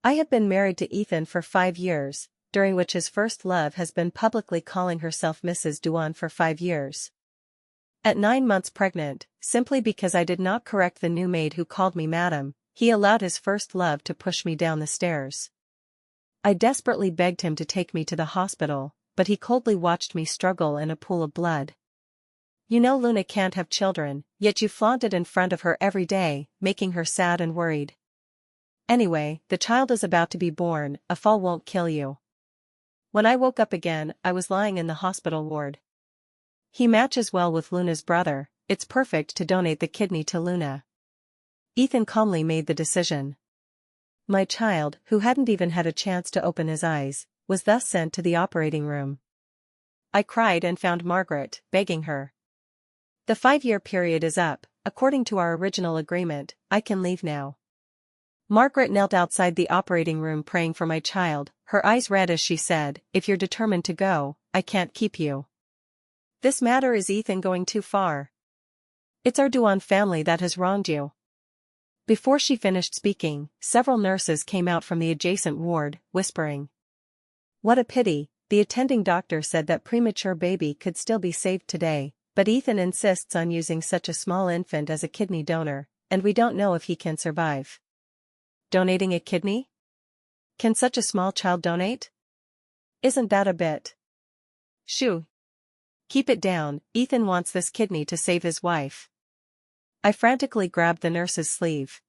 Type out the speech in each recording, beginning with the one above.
I have been married to Ethan for 5 years, during which his first love has been publicly calling herself Mrs. Duan for 5 years. At 9 months pregnant, simply because I did not correct the new maid who called me madam, he allowed his first love to push me down the stairs. I desperately begged him to take me to the hospital, but he coldly watched me struggle in a pool of blood. You know Luna can't have children, yet you flaunt it in front of her every day, making her sad and worried. Anyway, the child is about to be born, a fall won't kill you. When I woke up again, I was lying in the hospital ward. He matches well with Luna's brother, it's perfect to donate the kidney to Luna. Ethan calmly made the decision. My child, who hadn't even had a chance to open his eyes, was thus sent to the operating room. I cried and found Margaret, begging her. The 5-year period is up, according to our original agreement, I can leave now. Margaret knelt outside the operating room praying for my child, her eyes red as she said, if you're determined to go, I can't keep you. This matter is Ethan going too far. It's our Duan family that has wronged you. Before she finished speaking, several nurses came out from the adjacent ward, whispering. What a pity, the attending doctor said that premature baby could still be saved today, but Ethan insists on using such a small infant as a kidney donor, and we don't know if he can survive. Donating a kidney? Can such a small child donate? Isn't that a bit? Shoo. Keep it down, Ethan wants this kidney to save his wife. I frantically grabbed the nurse's sleeve.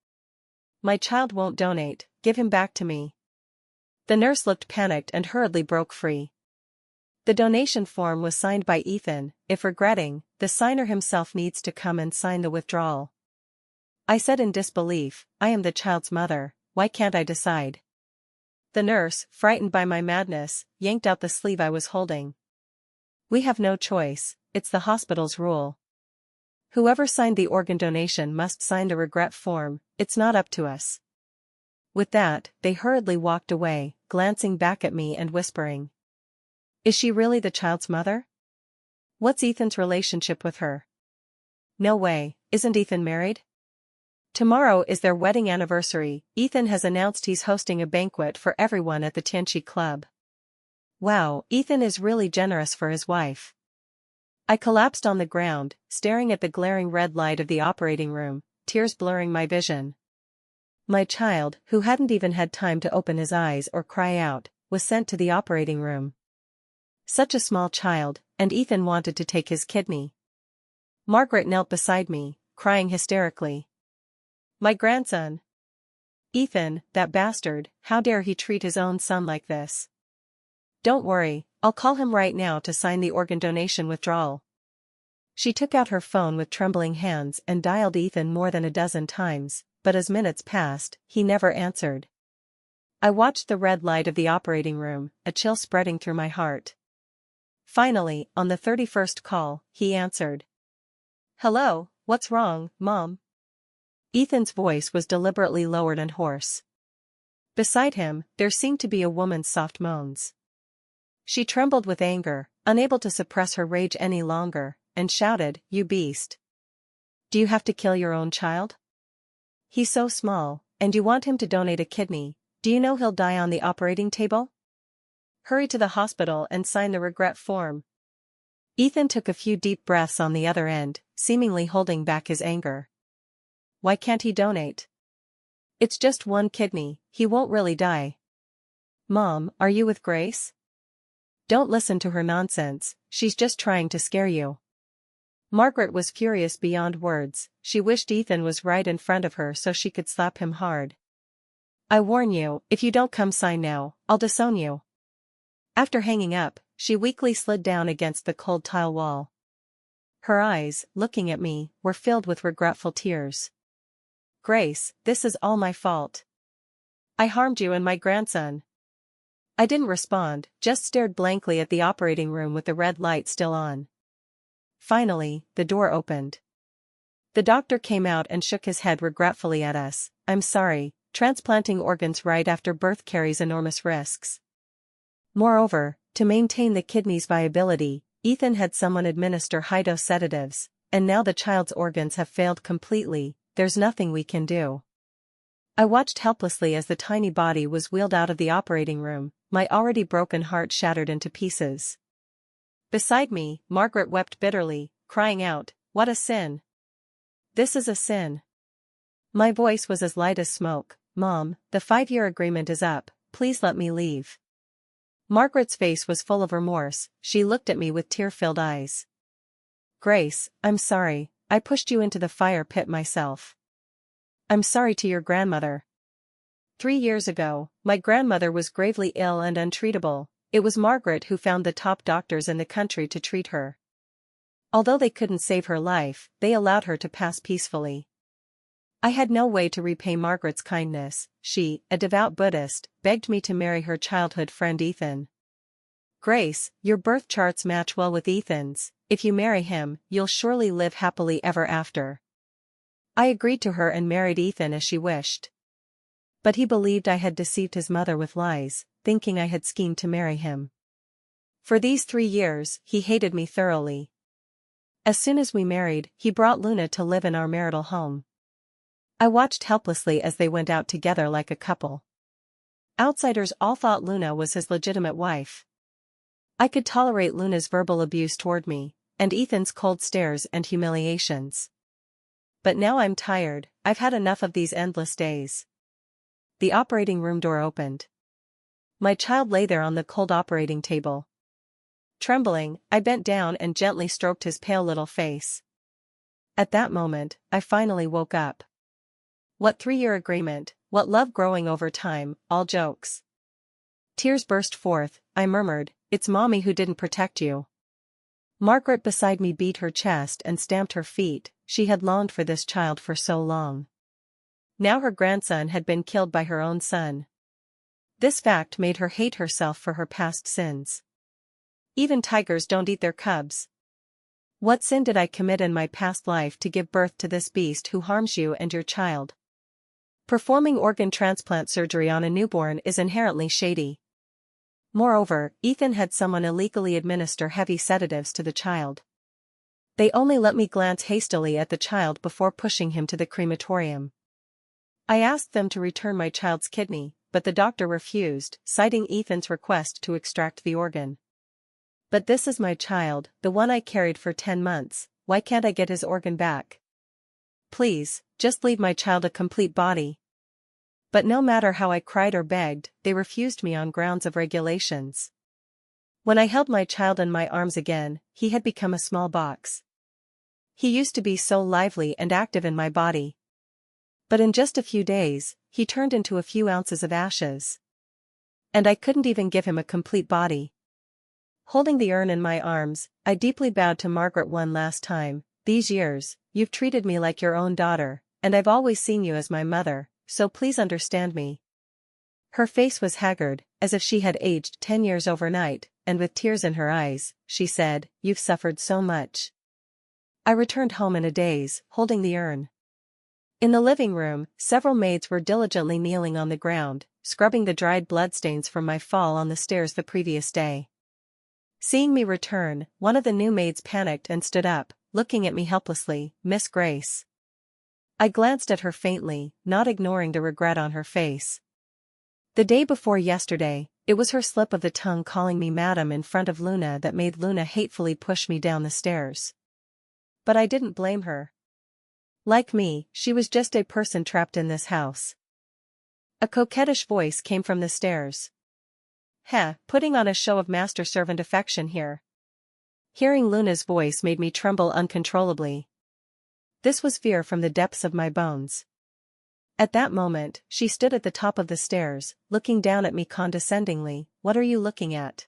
My child won't donate, give him back to me. The nurse looked panicked and hurriedly broke free. The donation form was signed by Ethan. If regretting, the signer himself needs to come and sign the withdrawal. I said in disbelief, I am the child's mother, why can't I decide? The nurse, frightened by my madness, yanked out the sleeve I was holding. We have no choice, it's the hospital's rule. Whoever signed the organ donation must sign the regret form, it's not up to us. With that, they hurriedly walked away, glancing back at me and whispering. Is she really the child's mother? What's Ethan's relationship with her? No way, isn't Ethan married? Tomorrow is their wedding anniversary. Ethan has announced he's hosting a banquet for everyone at the Tianchi Club. Wow, Ethan is really generous for his wife. I collapsed on the ground, staring at the glaring red light of the operating room, tears blurring my vision. My child, who hadn't even had time to open his eyes or cry out, was sent to the operating room. Such a small child, and Ethan wanted to take his kidney. Margaret knelt beside me, crying hysterically. My grandson. Ethan, that bastard, how dare he treat his own son like this? Don't worry, I'll call him right now to sign the organ donation withdrawal. She took out her phone with trembling hands and dialed Ethan more than a dozen times, but as minutes passed, he never answered. I watched the red light of the operating room, a chill spreading through my heart. Finally, on the 31st call, he answered. Hello, what's wrong, Mom? Ethan's voice was deliberately lowered and hoarse. Beside him, there seemed to be a woman's soft moans. She trembled with anger, unable to suppress her rage any longer, and shouted, You beast! Do you have to kill your own child? He's so small, and you want him to donate a kidney, do you know he'll die on the operating table? Hurry to the hospital and sign the regret form. Ethan took a few deep breaths on the other end, seemingly holding back his anger. Why can't he donate? It's just one kidney, he won't really die. Mom, are you with Grace? Don't listen to her nonsense, she's just trying to scare you. Margaret was furious beyond words, she wished Ethan was right in front of her so she could slap him hard. I warn you, if you don't come sign now, I'll disown you. After hanging up, she weakly slid down against the cold tile wall. Her eyes, looking at me, were filled with regretful tears. Grace, this is all my fault. I harmed you and my grandson. I didn't respond, just stared blankly at the operating room with the red light still on. Finally, the door opened. The doctor came out and shook his head regretfully at us. I'm sorry, transplanting organs right after birth carries enormous risks. Moreover, to maintain the kidney's viability, Ethan had someone administer high-dose sedatives, and now the child's organs have failed completely, there's nothing we can do. I watched helplessly as the tiny body was wheeled out of the operating room, my already broken heart shattered into pieces. Beside me, Margaret wept bitterly, crying out, "What a sin! This is a sin." My voice was as light as smoke. "Mom, the 5-year agreement is up, please let me leave." Margaret's face was full of remorse, she looked at me with tear-filled eyes. "Grace, I'm sorry, I pushed you into the fire pit myself. I'm sorry to your grandmother. 3 years ago, my grandmother was gravely ill and untreatable. It was Margaret who found the top doctors in the country to treat her. Although they couldn't save her life, they allowed her to pass peacefully. I had no way to repay Margaret's kindness. She, a devout Buddhist, begged me to marry her childhood friend Ethan. Grace, your birth charts match well with Ethan's. If you marry him, you'll surely live happily ever after." I agreed to her and married Ethan as she wished. But he believed I had deceived his mother with lies, thinking I had schemed to marry him. For these 3 years, he hated me thoroughly. As soon as we married, he brought Luna to live in our marital home. I watched helplessly as they went out together like a couple. Outsiders all thought Luna was his legitimate wife. I could tolerate Luna's verbal abuse toward me, and Ethan's cold stares and humiliations. But now I'm tired, I've had enough of these endless days. The operating room door opened. My child lay there on the cold operating table. Trembling, I bent down and gently stroked his pale little face. At that moment, I finally woke up. What 3-year agreement, what love growing over time, all jokes. Tears burst forth, I murmured, "It's Mommy who didn't protect you." Margaret beside me beat her chest and stamped her feet, she had longed for this child for so long. Now her grandson had been killed by her own son. This fact made her hate herself for her past sins. Even tigers don't eat their cubs. What sin did I commit in my past life to give birth to this beast who harms you and your child? Performing organ transplant surgery on a newborn is inherently shady. Moreover, Ethan had someone illegally administer heavy sedatives to the child. They only let me glance hastily at the child before pushing him to the crematorium. I asked them to return my child's kidney, but the doctor refused, citing Ethan's request to extract the organ. But this is my child, the one I carried for 10 months, why can't I get his organ back? Please, just leave my child a complete body. But no matter how I cried or begged, they refused me on grounds of regulations. When I held my child in my arms again, he had become a small box. He used to be so lively and active in my body. But in just a few days, he turned into a few ounces of ashes. And I couldn't even give him a complete body. Holding the urn in my arms, I deeply bowed to Margaret one last time. These years, you've treated me like your own daughter, and I've always seen you as my mother, so please understand me. Her face was haggard, as if she had aged 10 years overnight, and with tears in her eyes, she said, "You've suffered so much." I returned home in a daze, holding the urn. In the living room, several maids were diligently kneeling on the ground, scrubbing the dried bloodstains from my fall on the stairs the previous day. Seeing me return, one of the new maids panicked and stood up, looking at me helplessly. "Miss Grace." I glanced at her faintly, not ignoring the regret on her face. The day before yesterday, it was her slip of the tongue calling me madam in front of Luna that made Luna hatefully push me down the stairs. But I didn't blame her. Like me, she was just a person trapped in this house. A coquettish voice came from the stairs. Putting on a show of master-servant affection here." Hearing Luna's voice made me tremble uncontrollably. This was fear from the depths of my bones. At that moment, she stood at the top of the stairs, looking down at me condescendingly. "What are you looking at?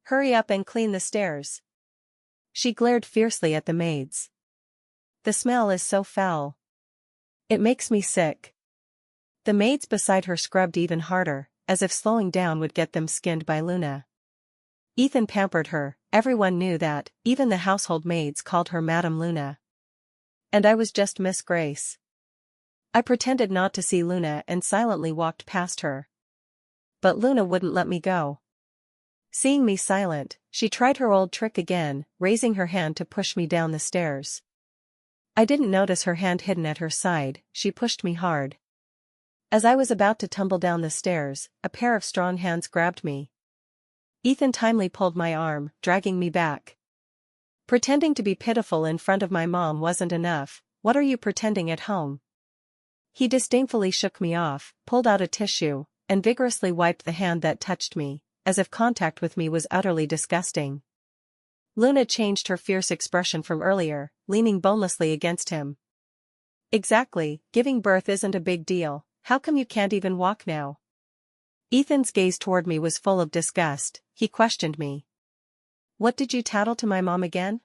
Hurry up and clean the stairs." She glared fiercely at the maids. "The smell is so foul. It makes me sick." The maids beside her scrubbed even harder, as if slowing down would get them skinned by Luna. Ethan pampered her, everyone knew that, even the household maids called her Madame Luna. And I was just Miss Grace. I pretended not to see Luna and silently walked past her. But Luna wouldn't let me go. Seeing me silent, she tried her old trick again, raising her hand to push me down the stairs. I didn't notice her hand hidden at her side, she pushed me hard. As I was about to tumble down the stairs, a pair of strong hands grabbed me. Ethan timely pulled my arm, dragging me back. Pretending to be pitiful in front of my mom wasn't enough. What are you pretending at home? He disdainfully shook me off, pulled out a tissue, and vigorously wiped the hand that touched me, as if contact with me was utterly disgusting. Luna changed her fierce expression from earlier, leaning bonelessly against him. Exactly, giving birth isn't a big deal. How come you can't even walk now? Ethan's gaze toward me was full of disgust. He questioned me. What did you tattle to my mom again?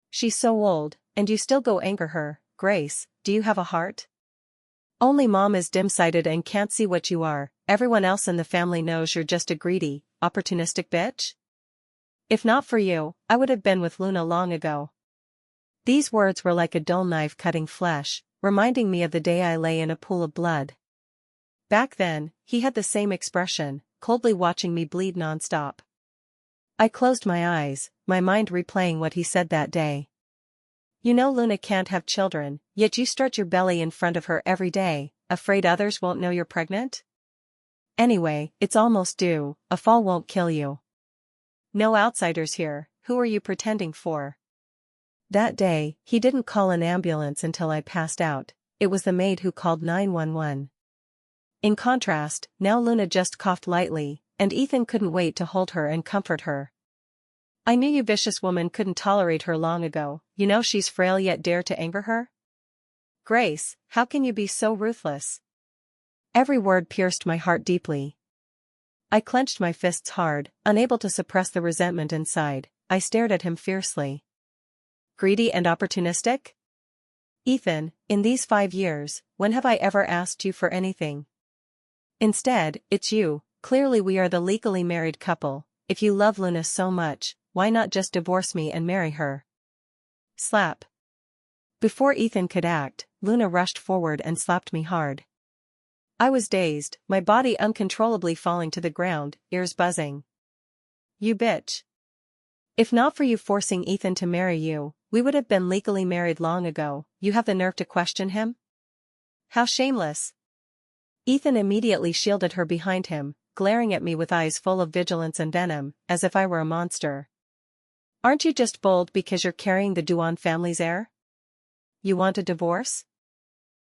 She's so old, and you still go anger her. Grace, do you have a heart? Only mom is dim-sighted and can't see what you are. Everyone else in the family knows you're just a greedy, opportunistic bitch? If not for you, I would have been with Luna long ago. These words were like a dull knife cutting flesh, reminding me of the day I lay in a pool of blood. Back then, he had the same expression, coldly watching me bleed non-stop. I closed my eyes, my mind replaying what he said that day. You know Luna can't have children, yet you strut your belly in front of her every day, afraid others won't know you're pregnant? Anyway, it's almost due, a fall won't kill you. No outsiders here, who are you pretending for? That day, he didn't call an ambulance until I passed out. It was the maid who called 911. In contrast, now Luna just coughed lightly, and Ethan couldn't wait to hold her and comfort her. I knew you vicious woman couldn't tolerate her long ago. You know she's frail yet dare to anger her? Grace, how can you be so ruthless? Every word pierced my heart deeply. I clenched my fists hard, unable to suppress the resentment inside. I stared at him fiercely. Greedy and opportunistic? Ethan, in these 5 years, when have I ever asked you for anything? Instead, it's you. Clearly we are the legally married couple. If you love Luna so much, why not just divorce me and marry her? Slap. Before Ethan could act, Luna rushed forward and slapped me hard. I was dazed, my body uncontrollably falling to the ground, ears buzzing. You bitch. If not for you forcing Ethan to marry you, we would have been legally married long ago. You have the nerve to question him? How shameless. Ethan immediately shielded her behind him, glaring at me with eyes full of vigilance and venom, as if I were a monster. Aren't you just bold because you're carrying the Duan family's heir? You want a divorce?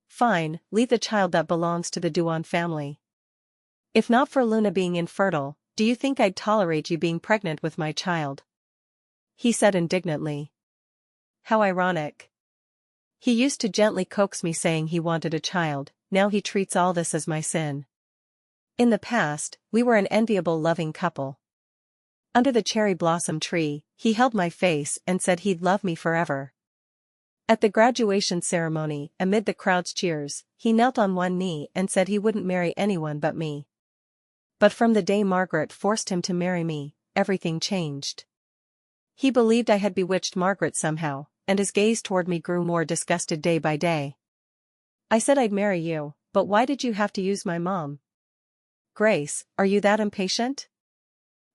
Fine, leave the child that belongs to the Duan family. If not for Luna being infertile, do you think I'd tolerate you being pregnant with my child? He said indignantly. How ironic. He used to gently coax me saying he wanted a child, now he treats all this as my sin. In the past, we were an enviable loving couple. Under the cherry blossom tree, he held my face and said he'd love me forever. At the graduation ceremony, amid the crowd's cheers, he knelt on one knee and said he wouldn't marry anyone but me. But from the day Margaret forced him to marry me, everything changed. He believed I had bewitched Margaret somehow, and his gaze toward me grew more disgusted day by day. I said I'd marry you, but why did you have to use my mom? Grace, are you that impatient?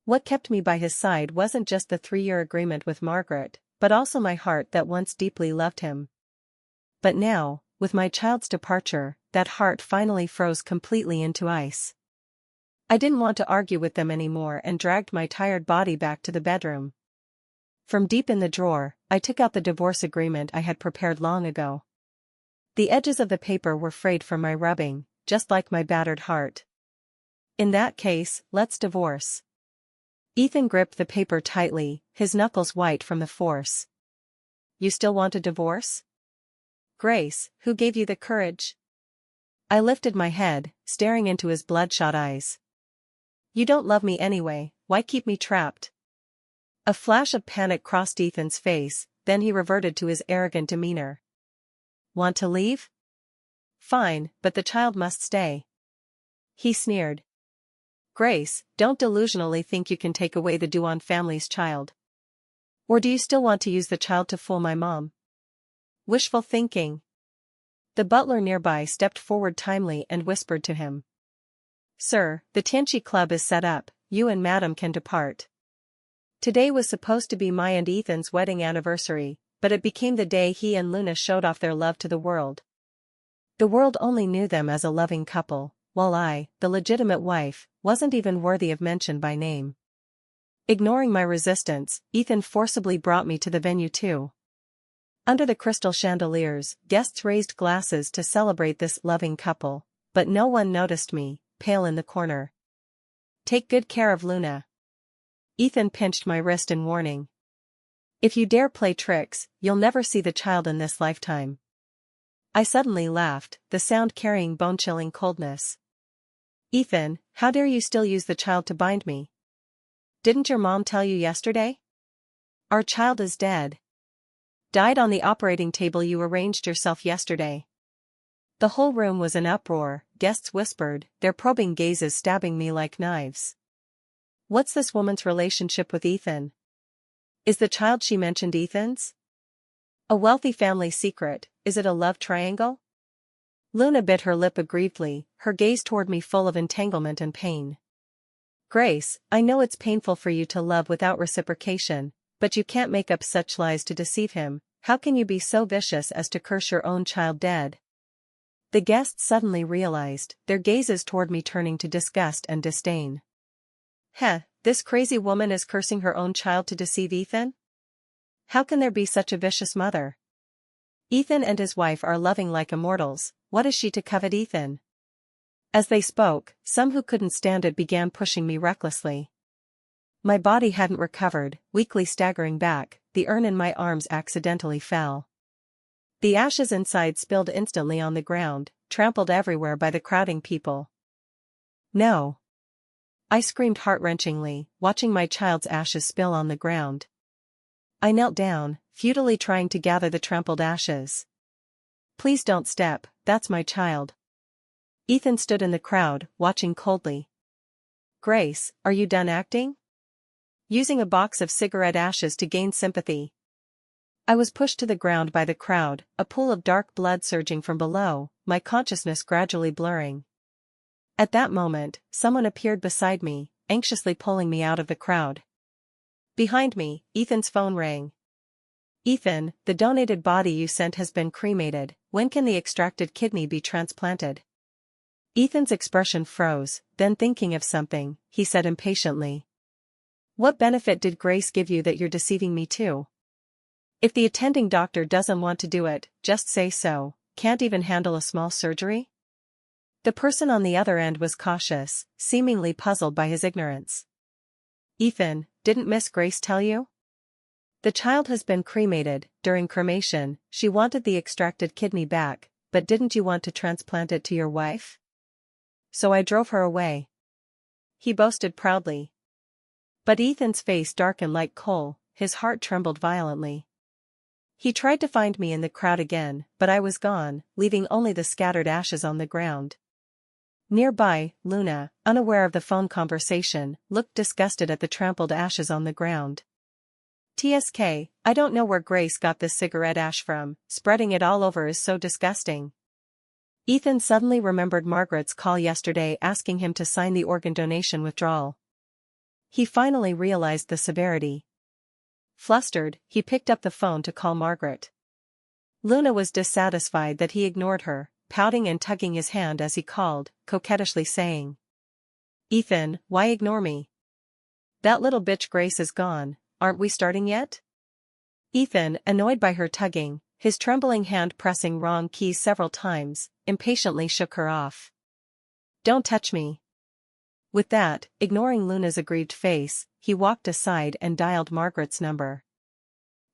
What kept me by his side wasn't just the 3-year agreement with Margaret, but also my heart that once deeply loved him. But now, with my child's departure, that heart finally froze completely into ice. I didn't want to argue with them anymore and dragged my tired body back to the bedroom. From deep in the drawer, I took out the divorce agreement I had prepared long ago. The edges of the paper were frayed from my rubbing, just like my battered heart. In that case, let's divorce. Ethan gripped the paper tightly, his knuckles white from the force. You still want a divorce? Grace, who gave you the courage? I lifted my head, staring into his bloodshot eyes. You don't love me anyway, why keep me trapped? A flash of panic crossed Ethan's face, then he reverted to his arrogant demeanor. Want to leave? Fine, but the child must stay. He sneered. Grace, don't delusionally think you can take away the Duan family's child. Or do you still want to use the child to fool my mom? Wishful thinking. The butler nearby stepped forward timely and whispered to him. Sir, the Tianchi Club is set up, you and Madam can depart. Today was supposed to be my and Ethan's wedding anniversary, but it became the day he and Luna showed off their love to the world. The world only knew them as a loving couple, while I, the legitimate wife, wasn't even worthy of mention by name. Ignoring my resistance, Ethan forcibly brought me to the venue too. Under the crystal chandeliers, guests raised glasses to celebrate this loving couple, but no one noticed me, pale in the corner. "Take good care of Luna." Ethan pinched my wrist in warning. "If you dare play tricks, you'll never see the child in this lifetime." I suddenly laughed, the sound carrying bone-chilling coldness. "Ethan, how dare you still use the child to bind me? Didn't your mom tell you yesterday? Our child is dead. Died on the operating table you arranged yourself yesterday." The whole room was in uproar, guests whispered, their probing gazes stabbing me like knives. What's this woman's relationship with Ethan? Is the child she mentioned Ethan's? A wealthy family secret, is it a love triangle? Luna bit her lip aggrievedly, her gaze toward me full of entanglement and pain. "Grace, I know it's painful for you to love without reciprocation, but you can't make up such lies to deceive him. How can you be so vicious as to curse your own child dead?" The guests suddenly realized, their gazes toward me turning to disgust and disdain. This crazy woman is cursing her own child to deceive Ethan? How can there be such a vicious mother? Ethan and his wife are loving like immortals, what is she to covet Ethan? As they spoke, some who couldn't stand it began pushing me recklessly. My body hadn't recovered, weakly staggering back, the urn in my arms accidentally fell. The ashes inside spilled instantly on the ground, trampled everywhere by the crowding people. "No!" I screamed heart-wrenchingly, watching my child's ashes spill on the ground. I knelt down, futilely trying to gather the trampled ashes. "Please don't step, that's my child." Ethan stood in the crowd, watching coldly. "Grace, are you done acting? Using a box of cigarette ashes to gain sympathy?" I was pushed to the ground by the crowd, a pool of dark blood surging from below, my consciousness gradually blurring. At that moment, someone appeared beside me, anxiously pulling me out of the crowd. Behind me, Ethan's phone rang. "Ethan, the donated body you sent has been cremated. When can the extracted kidney be transplanted?" Ethan's expression froze, then thinking of something, he said impatiently. "What benefit did Grace give you that you're deceiving me too? If the attending doctor doesn't want to do it, just say so. Can't even handle a small surgery?" The person on the other end was cautious, seemingly puzzled by his ignorance. "Ethan, didn't Miss Grace tell you? The child has been cremated. During cremation, she wanted the extracted kidney back, but didn't you want to transplant it to your wife? So I drove her away," he boasted proudly. But Ethan's face darkened like coal, his heart trembled violently. He tried to find me in the crowd again, but I was gone, leaving only the scattered ashes on the ground. Nearby, Luna, unaware of the phone conversation, looked disgusted at the trampled ashes on the ground. "TSK, I don't know where Grace got this cigarette ash from, spreading it all over is so disgusting." Ethan suddenly remembered Margaret's call yesterday asking him to sign the organ donation withdrawal. He finally realized the severity. Flustered, he picked up the phone to call Margaret. Luna was dissatisfied that he ignored her, pouting and tugging his hand as he called, coquettishly saying, "Ethan, why ignore me? That little bitch Grace is gone, aren't we starting yet?" Ethan, annoyed by her tugging, his trembling hand pressing wrong keys several times, impatiently shook her off. "Don't touch me." With that, ignoring Luna's aggrieved face, he walked aside and dialed Margaret's number.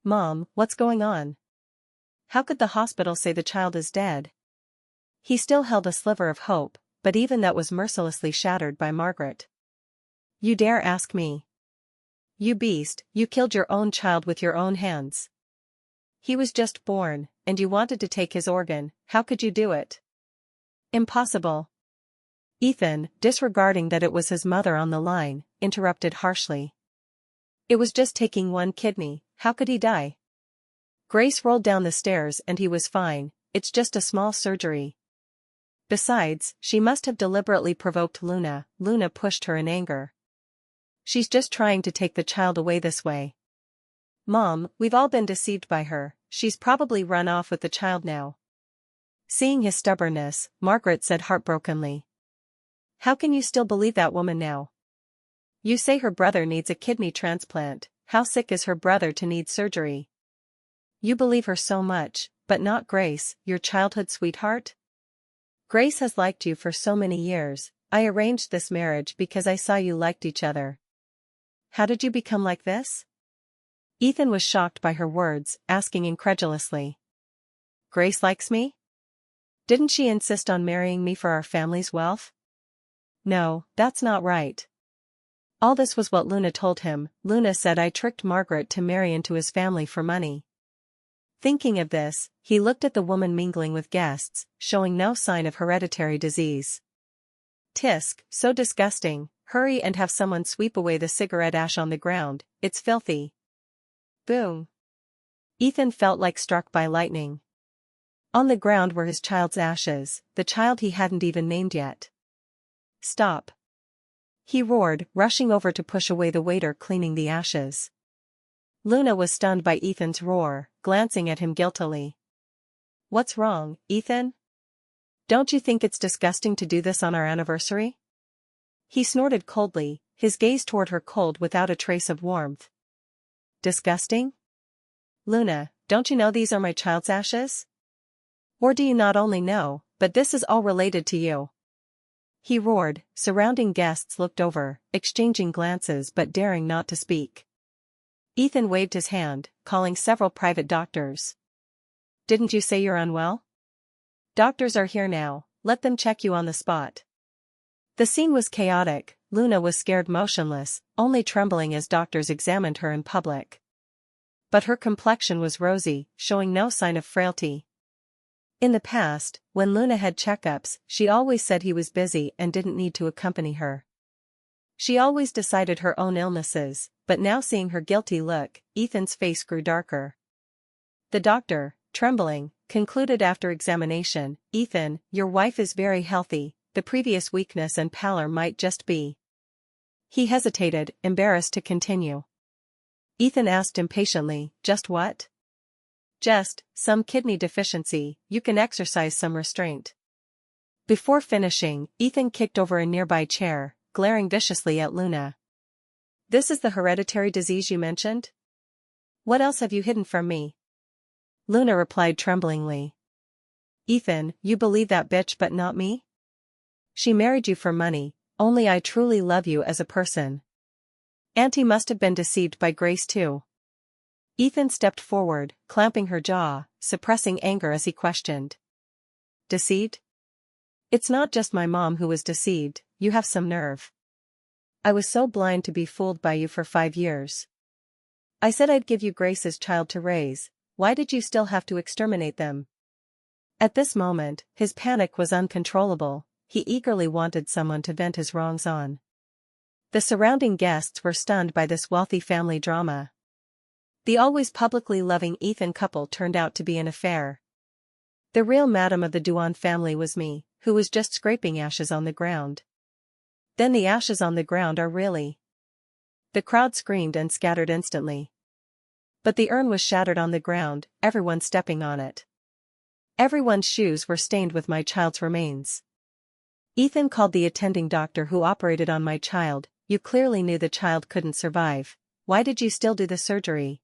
"Mom, what's going on? How could the hospital say the child is dead?" He still held a sliver of hope, but even that was mercilessly shattered by Margaret. "You dare ask me? You beast, you killed your own child with your own hands. He was just born, and you wanted to take his organ, how could you do it?" "Impossible." Ethan, disregarding that it was his mother on the line, interrupted harshly. "It was just taking one kidney, how could he die? Grace rolled down the stairs and he was fine, it's just a small surgery. Besides, she must have deliberately provoked Luna. Luna pushed her in anger. She's just trying to take the child away this way. Mom, we've all been deceived by her, she's probably run off with the child now." Seeing his stubbornness, Margaret said heartbrokenly. How can you still believe that woman now? You say her brother needs a kidney transplant. How sick is her brother to need surgery? You believe her so much, but not Grace, your childhood sweetheart? Grace has liked you for so many years. I arranged this marriage because I saw you liked each other. How did you become like this? Ethan was shocked by her words, asking incredulously. Grace likes me? Didn't she insist on marrying me for our family's wealth? No, that's not right. All this was what Luna told him. Luna said I tricked Margaret to marry into his family for money. Thinking of this, he looked at the woman mingling with guests, showing no sign of hereditary disease. Tisk, so disgusting. Hurry and have someone sweep away the cigarette ash on the ground, it's filthy. Boom. Ethan felt like struck by lightning. On the ground were his child's ashes, the child he hadn't even named yet. Stop. He roared, rushing over to push away the waiter cleaning the ashes. Luna was stunned by Ethan's roar, glancing at him guiltily. What's wrong, Ethan? Don't you think it's disgusting to do this on our anniversary? He snorted coldly, his gaze toward her cold without a trace of warmth. Disgusting? Luna, don't you know these are my child's ashes? Or do you not only know, but this is all related to you? He roared. Surrounding guests looked over, exchanging glances but daring not to speak. Ethan waved his hand, calling several private doctors. Didn't you say you're unwell? Doctors are here now, let them check you on the spot. The scene was chaotic. Luna was scared motionless, only trembling as doctors examined her in public. But her complexion was rosy, showing no sign of frailty. In the past, when Luna had checkups, she always said he was busy and didn't need to accompany her. She always decided her own illnesses, but now seeing her guilty look, Ethan's face grew darker. The doctor, trembling, concluded after examination, Ethan, your wife is very healthy, the previous weakness and pallor might just be. He hesitated, embarrassed to continue. Ethan asked impatiently, just what? Just, some kidney deficiency, you can exercise some restraint. Before finishing, Ethan kicked over a nearby chair, glaring viciously at Luna. This is the hereditary disease you mentioned? What else have you hidden from me? Luna replied tremblingly. Ethan, you believe that bitch but not me? She married you for money, only I truly love you as a person. Auntie must have been deceived by Grace too. Ethan stepped forward, clamping her jaw, suppressing anger as he questioned. Deceived? It's not just my mom who was deceived, you have some nerve. I was so blind to be fooled by you for 5 years. I said I'd give you Grace's child to raise, why did you still have to exterminate them? At this moment, his panic was uncontrollable, he eagerly wanted someone to vent his wrongs on. The surrounding guests were stunned by this wealthy family drama. The always publicly loving Ethan couple turned out to be an affair. The real madam of the Duan family was me, who was just scraping ashes on the ground. Then the ashes on the ground are really. The crowd screamed and scattered instantly. But the urn was shattered on the ground, everyone stepping on it. Everyone's shoes were stained with my child's remains. Ethan called the attending doctor who operated on my child. You clearly knew the child couldn't survive. Why did you still do the surgery?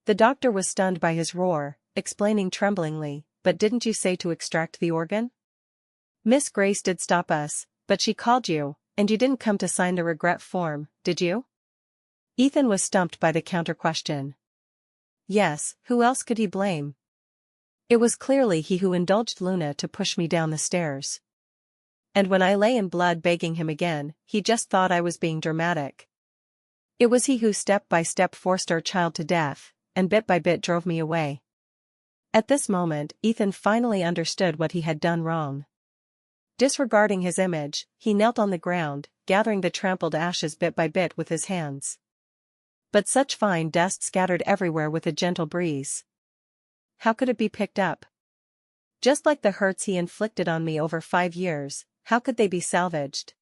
The doctor was stunned by his roar, explaining tremblingly, but didn't you say to extract the organ? Miss Grace did stop us, but she called you, and you didn't come to sign the regret form, did you? Ethan was stumped by the counter-question. Yes, who else could he blame? It was clearly he who indulged Luna to push me down the stairs. And when I lay in blood begging him again, he just thought I was being dramatic. It was he who step by step forced our child to death, and bit by bit drove me away. At this moment, Ethan finally understood what he had done wrong. Disregarding his image, he knelt on the ground, gathering the trampled ashes bit by bit with his hands. But such fine dust scattered everywhere with a gentle breeze. How could it be picked up? Just like the hurts he inflicted on me over 5 years, how could they be salvaged?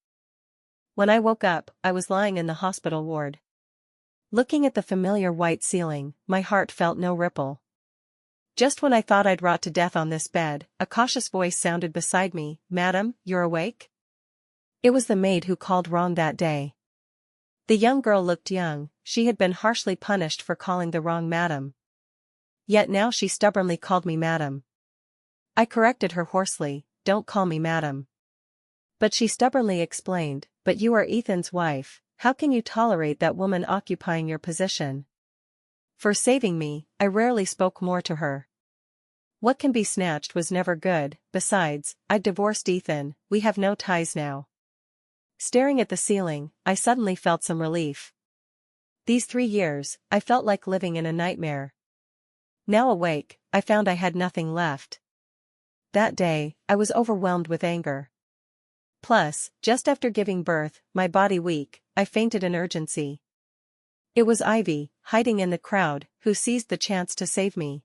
When I woke up, I was lying in the hospital ward. Looking at the familiar white ceiling, my heart felt no ripple. Just when I thought I'd rot to death on this bed, a cautious voice sounded beside me. "Madam, you're awake?" It was the maid who called wrong that day. The young girl looked young, she had been harshly punished for calling the wrong madam. Yet now she stubbornly called me madam. I corrected her hoarsely, "Don't call me madam." But she stubbornly explained, "But you are Ethan's wife, how can you tolerate that woman occupying your position?" For saving me, I rarely spoke more to her. What can be snatched was never good, besides, I'd divorced Ethan, we have no ties now. Staring at the ceiling, I suddenly felt some relief. These 3 years, I felt like living in a nightmare. Now awake, I found I had nothing left. That day, I was overwhelmed with anger. Plus, just after giving birth, my body weak, I fainted in urgency. It was Ivy, hiding in the crowd, who seized the chance to save me.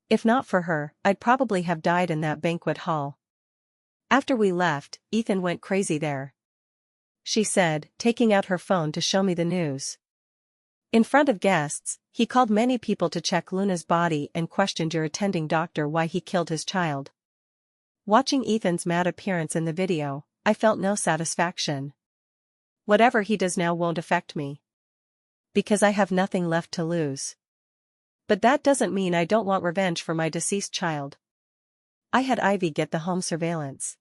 If not for her, I'd probably have died in that banquet hall. After we left, Ethan went crazy there, she said, taking out her phone to show me the news. In front of guests, he called many people to check Luna's body and questioned your attending doctor why he killed his child. Watching Ethan's mad appearance in the video, I felt no satisfaction. Whatever he does now won't affect me, because I have nothing left to lose. But that doesn't mean I don't want revenge for my deceased child. I had Ivy get the home surveillance.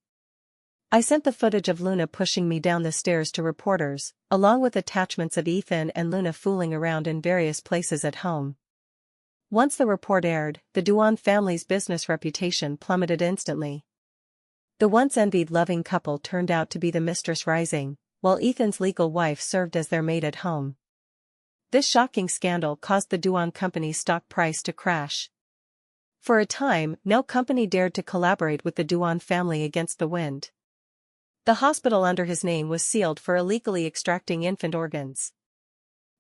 I sent the footage of Luna pushing me down the stairs to reporters, along with attachments of Ethan and Luna fooling around in various places at home. Once the report aired, the Duan family's business reputation plummeted instantly. The once envied loving couple turned out to be the mistress rising, while Ethan's legal wife served as their maid at home. This shocking scandal caused the Duan company's stock price to crash. For a time, no company dared to collaborate with the Duan family against the wind. The hospital under his name was sealed for illegally extracting infant organs.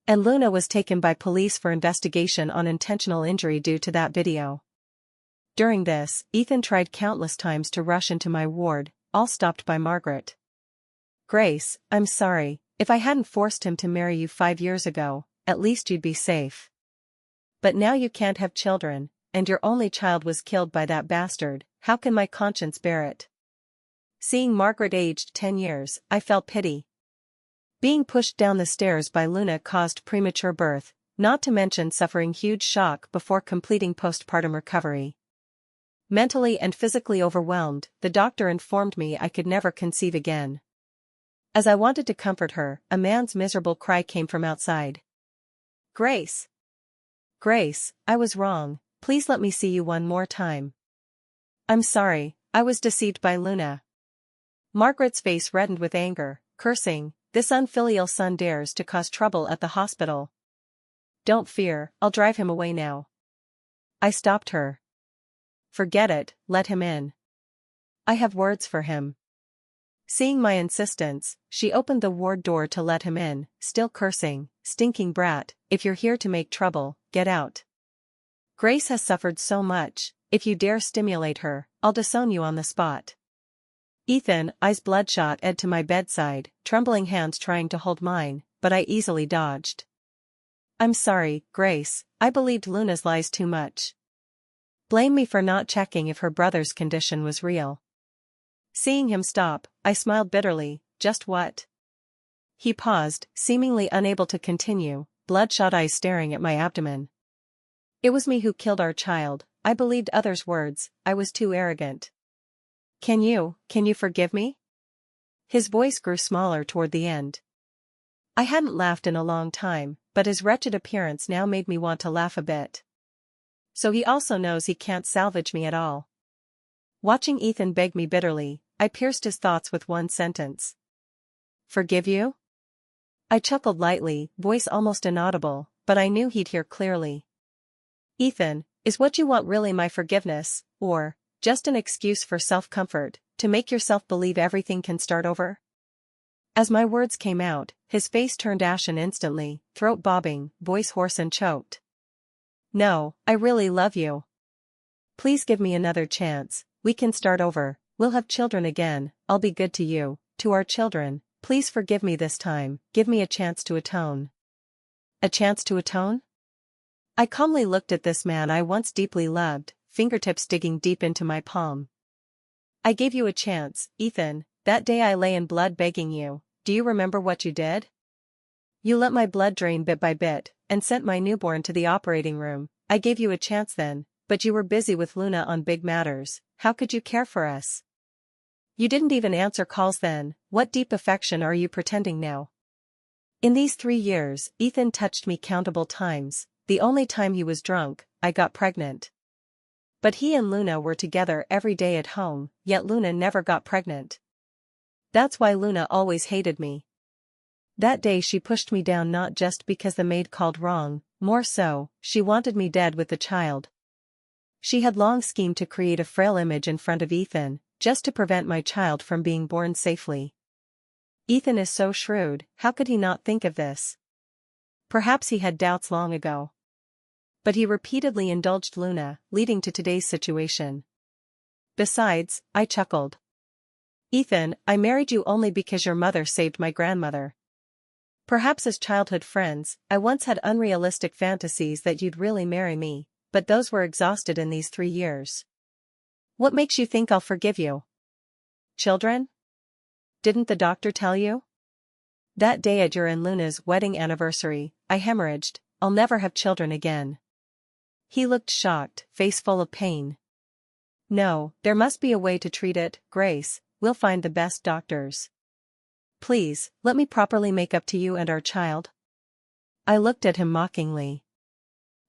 And Luna was taken by police for investigation on intentional injury due to that video. During this, Ethan tried countless times to rush into my ward, all stopped by Margaret. "Grace, I'm sorry, if I hadn't forced him to marry you 5 years ago, at least you'd be safe. But now you can't have children, and your only child was killed by that bastard, how can my conscience bear it?" Seeing Margaret aged 10 years, I felt pity. Being pushed down the stairs by Luna caused premature birth, not to mention suffering huge shock before completing postpartum recovery. Mentally and physically overwhelmed, the doctor informed me I could never conceive again. As I wanted to comfort her, a man's miserable cry came from outside. "Grace! Grace, I was wrong, please let me see you one more time." "I'm sorry, I was deceived by Luna." Margaret's face reddened with anger, cursing, "This unfilial son dares to cause trouble at the hospital." "Don't fear, I'll drive him away now." I stopped her. "Forget it, let him in. I have words for him." Seeing my insistence, she opened the ward door to let him in, still cursing, "Stinking brat, if you're here to make trouble, get out. Grace has suffered so much, if you dare stimulate her, I'll disown you on the spot." Ethan, eyes bloodshot, edged to my bedside, trembling hands trying to hold mine, but I easily dodged. "I'm sorry, Grace, I believed Luna's lies too much. Blame me for not checking if her brother's condition was real." Seeing him stop, I smiled bitterly, "Just what?" He paused, seemingly unable to continue, bloodshot eyes staring at my abdomen. "It was me who killed our child, I believed others' words, I was too arrogant. Can you forgive me?" His voice grew smaller toward the end. I hadn't laughed in a long time, but his wretched appearance now made me want to laugh a bit. So he also knows he can't salvage me at all. Watching Ethan beg me bitterly, I pierced his thoughts with one sentence. "Forgive you?" I chuckled lightly, voice almost inaudible, but I knew he'd hear clearly. "Ethan, is what you want really my forgiveness, or just an excuse for self-comfort, to make yourself believe everything can start over?" As my words came out, his face turned ashen instantly, throat bobbing, voice hoarse and choked. "No, I really love you. Please give me another chance, we can start over, we'll have children again, I'll be good to you, to our children, please forgive me this time, give me a chance to atone." "A chance to atone?" I calmly looked at this man I once deeply loved, fingertips digging deep into my palm. I gave you a chance, Ethan, that day I lay in blood begging you. Do you remember what you did? You let my blood drain bit by bit, and sent my newborn to the operating room. I gave you a chance then, but you were busy with Luna on big matters. How could you care for us? You didn't even answer calls then. What deep affection are you pretending now? In these 3 years, Ethan touched me countable times. The only time he was drunk, I got pregnant. But he and Luna were together every day at home, yet Luna never got pregnant. That's why Luna always hated me. That day she pushed me down not just because the maid called wrong, more so, she wanted me dead with the child. She had long schemed to create a frail image in front of Ethan, just to prevent my child from being born safely. Ethan is so shrewd, how could he not think of this? Perhaps he had doubts long ago. But he repeatedly indulged Luna, leading to today's situation. Besides, I chuckled. Ethan, I married you only because your mother saved my grandmother. Perhaps as childhood friends, I once had unrealistic fantasies that you'd really marry me, but those were exhausted in these 3 years. What makes you think I'll forgive you? Children? Didn't the doctor tell you? That day at your and Luna's wedding anniversary, I hemorrhaged. I'll never have children again. He looked shocked, face full of pain. No, there must be a way to treat it, Grace, we'll find the best doctors. Please, let me properly make up to you and our child. I looked at him mockingly.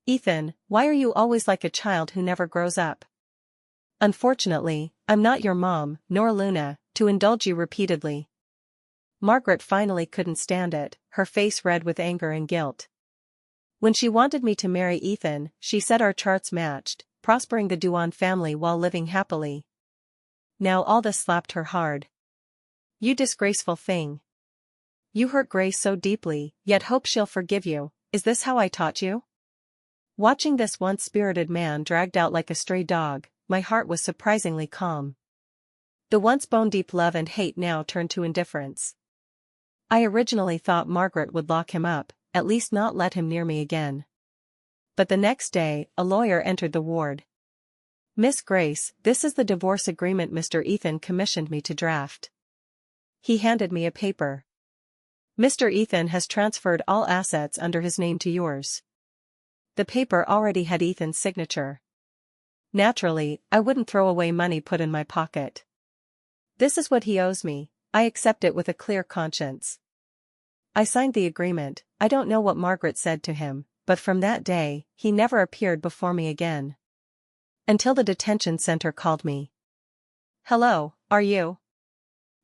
Ethan, why are you always like a child who never grows up? Unfortunately, I'm not your mom, nor Luna, to indulge you repeatedly. Margaret finally couldn't stand it, her face red with anger and guilt. When she wanted me to marry Ethan, she said our charts matched, prospering the Duan family while living happily. Now all this slapped her hard. You disgraceful thing. You hurt Grace so deeply, yet hope she'll forgive you. Is this how I taught you? Watching this once spirited man dragged out like a stray dog, my heart was surprisingly calm. The once bone-deep love and hate now turned to indifference. I originally thought Margaret would lock him up, at least not let him near me again. But the next day, a lawyer entered the ward. Miss Grace, this is the divorce agreement Mr. Ethan commissioned me to draft. He handed me a paper. Mr. Ethan has transferred all assets under his name to yours. The paper already had Ethan's signature. Naturally, I wouldn't throw away money put in my pocket. This is what he owes me, I accept it with a clear conscience. I signed the agreement. I don't know what Margaret said to him, but from that day, he never appeared before me again. Until the detention center called me. Hello, are you?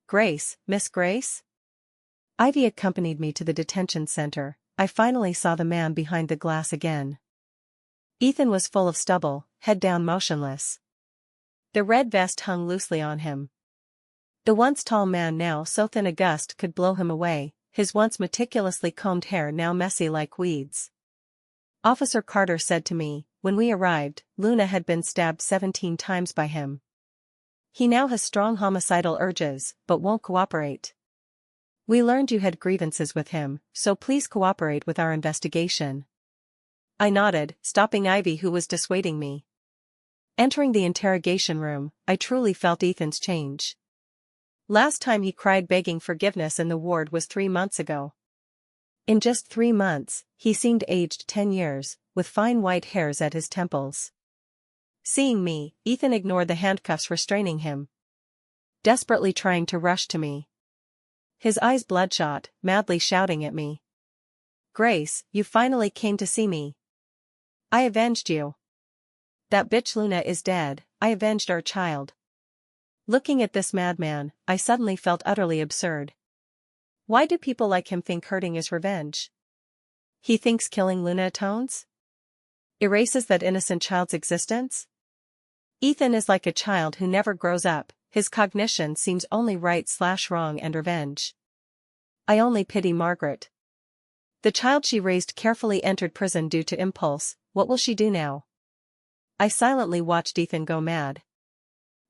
Grace, Miss Grace? Ivy accompanied me to the detention center. I finally saw the man behind the glass again. Ethan was full of stubble, head down motionless. The red vest hung loosely on him. The once tall man now so thin a gust could blow him away, his once meticulously combed hair now messy like weeds. Officer Carter said to me, when we arrived, Luna had been stabbed 17 times by him. He now has strong homicidal urges, but won't cooperate. We learned you had grievances with him, so please cooperate with our investigation. I nodded, stopping Ivy who was dissuading me. Entering the interrogation room, I truly felt Ethan's change. Last time he cried begging forgiveness in the ward was 3 months ago. In just 3 months, he seemed aged 10 years, with fine white hairs at his temples. Seeing me, Ethan ignored the handcuffs restraining him. Desperately trying to rush to me. His eyes bloodshot, madly shouting at me. Grace, you finally came to see me. I avenged you. That bitch Luna is dead, I avenged our child. Looking at this madman, I suddenly felt utterly absurd. Why do people like him think hurting is revenge? He thinks killing Luna atones? Erases that innocent child's existence? Ethan is like a child who never grows up, his cognition seems only right/wrong and revenge. I only pity Margaret. The child she raised carefully entered prison due to impulse. What will she do now? I silently watched Ethan go mad.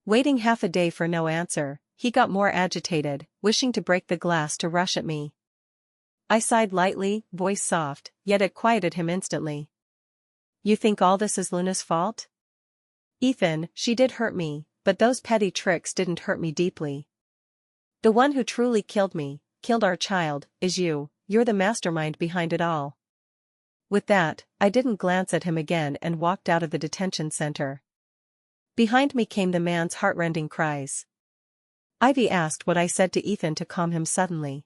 Waiting half a day for no answer, he got more agitated, wishing to break the glass to rush at me. I sighed lightly, voice soft, yet it quieted him instantly. You think all this is Luna's fault? Ethan, she did hurt me, but those petty tricks didn't hurt me deeply. The one who truly killed me, killed our child, is you. You're the mastermind behind it all. With that, I didn't glance at him again and walked out of the detention center. Behind me came the man's heartrending cries. Ivy asked what I said to Ethan to calm him suddenly.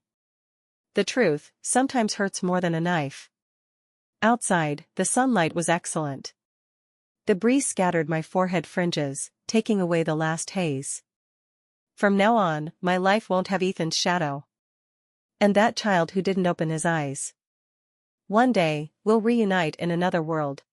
The truth sometimes hurts more than a knife. Outside, the sunlight was excellent. The breeze scattered my forehead fringes, taking away the last haze. From now on, my life won't have Ethan's shadow. And that child who didn't open his eyes. One day, we'll reunite in another world.